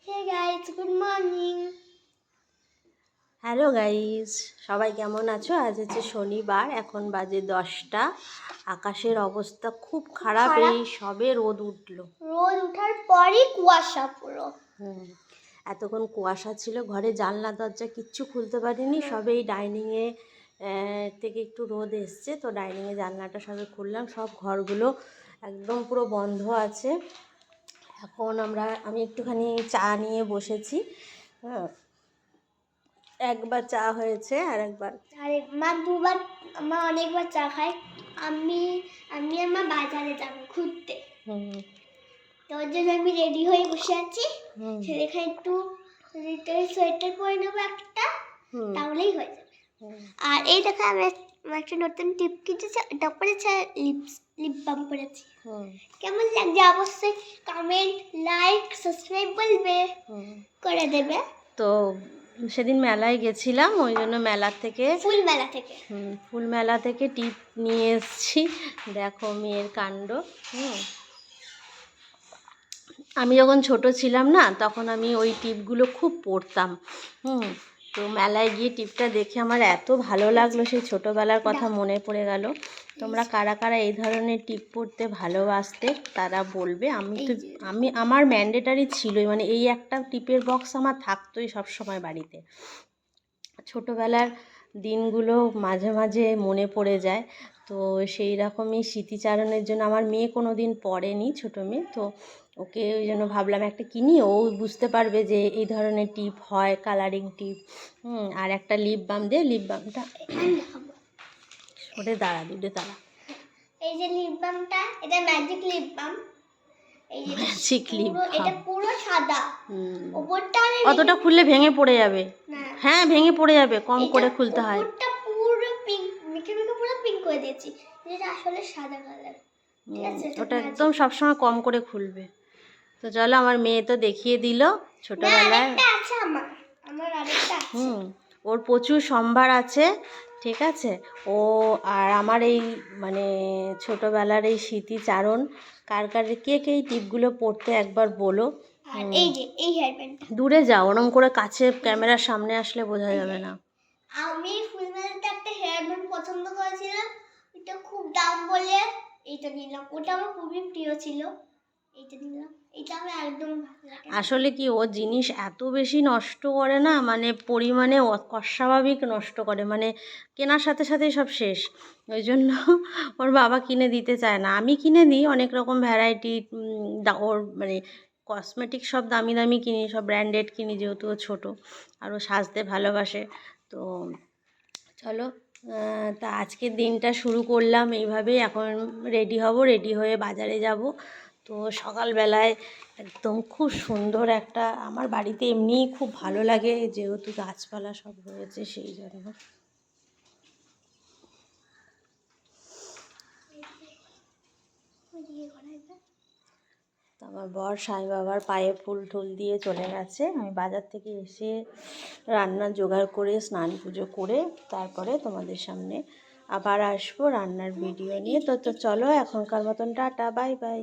Hey guys, good morning. Hello guys, সবাই কেমন আছো? আজ হচ্ছে শনিবার, এখন বাজে 10টা। আকাশের অবস্থা খুব খারাপ, এই সবে রোদ উঠলো। রোদ ওঠার পরই কুয়াশা পুরো। এতক্ষণ কুয়াশা ছিল, ঘরে জানলা দরজা কিচ্ছু খুলতে পারিনি, সবে এই ডাইনিংয়ে থেকে একটু রোদ এসছে, তো ডাইনিংয়ে জানলাটা সবে খুললাম। সব ঘরগুলো একদম পুরো বন্ধ আছে। এখন আমি একটুখানি চা নিয়ে বসেছি। হ্যাঁ, একবার চা হয়েছে আর একবার মা দুবার, মা অনেকবার চা খায়। আমি আর মা বাজারে যাবো ঘুরতে। তো ওর জন্য আমি রেডি হয়ে বসে আছি। সেখানে একটু সোয়েটার পরে নেবো একটা, তাহলেই হয়ে যাবে। আর এই দেখো আমি একটা নতুন টিপ কিনেছি, এটা পরেছে লিপ বাম করেছি। কেমন লাগছে অবশ্যই কমেন্ট, লাইক, সাবস্ক্রাইব বলবে করে দেবে। তো সেদিন মেলায় গেছিলাম, ওই জন্য ফুল মেলা থেকে টিপ নিয়ে এসেছি। দেখো মেয়ের কাণ্ড। আমি যখন ছোট ছিলাম না, তখন আমি ওই টিপগুলো খুব পরতাম। তো মেলায় গিয়ে টিপটা দেখে আমার এত ভালো লাগলো, সেই ছোটোবেলার কথা মনে পড়ে গেল। তোমরা কারা কারা এই ধরনের টিপ পরতে ভালোবাসতে তারা বলবে। আমার ম্যান্ডেটারি ছিলই, মানে এই একটা টিপের বক্স আমার থাকতোই সবসময় বাড়িতে। ছোটোবেলার দিনগুলো মাঝে মাঝে মনে পড়ে যায়। তো সেই রকমই স্মৃতিচারণের জন্য, আমার মেয়ে কোনো দিন পড়েনি, ছোটো মেয়ে, তো ওকে ওই জন্য ভাবলাম একটা কিনি, ও বুঝতে পারবে যে এই ধরনের টিপ হয়, কালারিং টিপ। আর একটা লিপ বাম দে, লিপ বামটা সরে দাঁড়া, দুধে দাঁড়া। এই যে লিপ বামটা, এটা magic lip balm. Magic lip balm, এটা পুরো সাদা। উপরটা অতটা খুললে ভেঙে পড়ে যাবে। হ্যাঁ, ভেঙে পড়ে যাবে, কম করে খুলতে হয়। উপরটা পুরো পিঙ্ক, মেখে পুরো পিঙ্ক করে দিয়েছি, যেটা আসলে সাদা কালার। ঠিক আছে, ওটা একদম সবসময় কম করে খুলবে। তো চলো, আমার মেয়ে তো দেখিয়ে দিল ছোটবেলায়। ওর প্রচুর সম্ভার আছে, ঠিক আছে। ও আর আমার এই মানে ছোটবেলার এই স্মৃতিচারণ, কার কে কে এই টিপগুলো পড়তে একবার বলো। এই যে এই হেয়ারব্যান্ড, দূরে যাও, ওরম করে কাছে ক্যামেরার সামনে আসলে বোঝা যাবে না। আমি ফুলমেলাতে একটা হেয়ারব্যান্ড পছন্দ করেছিলাম, এটা খুব দাম বলে এইটা নিলাম। ওটা আমার খুবই প্রিয় ছিল, এইটা নিলাম। এটা আমি একদম আসলে কি, ও জিনিস এত বেশি নষ্ট করে না, মানে পরিমাণে অস্বাভাবিক নষ্ট করে, মানে কেনার সাথে সাথেই সব শেষ। ওই জন্য ওর বাবা কিনে দিতে চায় না। আমি কিনে দিই অনেক রকম ভ্যারাইটি, ওর মানে কসমেটিক সব দামি দামি কিনি, সব ব্র্যান্ডেড কিনি, যেহেতু ও ছোটো আর ও সাজতে ভালোবাসে। তো চলো, তা আজকের দিনটা শুরু করলাম এইভাবেই। এখন রেডি হব, রেডি হয়ে বাজারে যাব। তো সকালবেলায় একদম খুব সুন্দর একটা, আমার বাড়িতে এমনিই খুব ভালো লাগে, যেহেতু গাছপালা সব রয়েছে সেই জন্য। তো আমার বর সাই বাবার পায়ে ফুল টুল দিয়ে চলে গেছে। আমি বাজার থেকে এসে রান্নার জোগাড় করে স্নান পুজো করে তারপরে তোমাদের সামনে আবার আসবো রান্নার ভিডিও নিয়ে। তো চলো, এখনকার মতন টাটা, বাই বাই।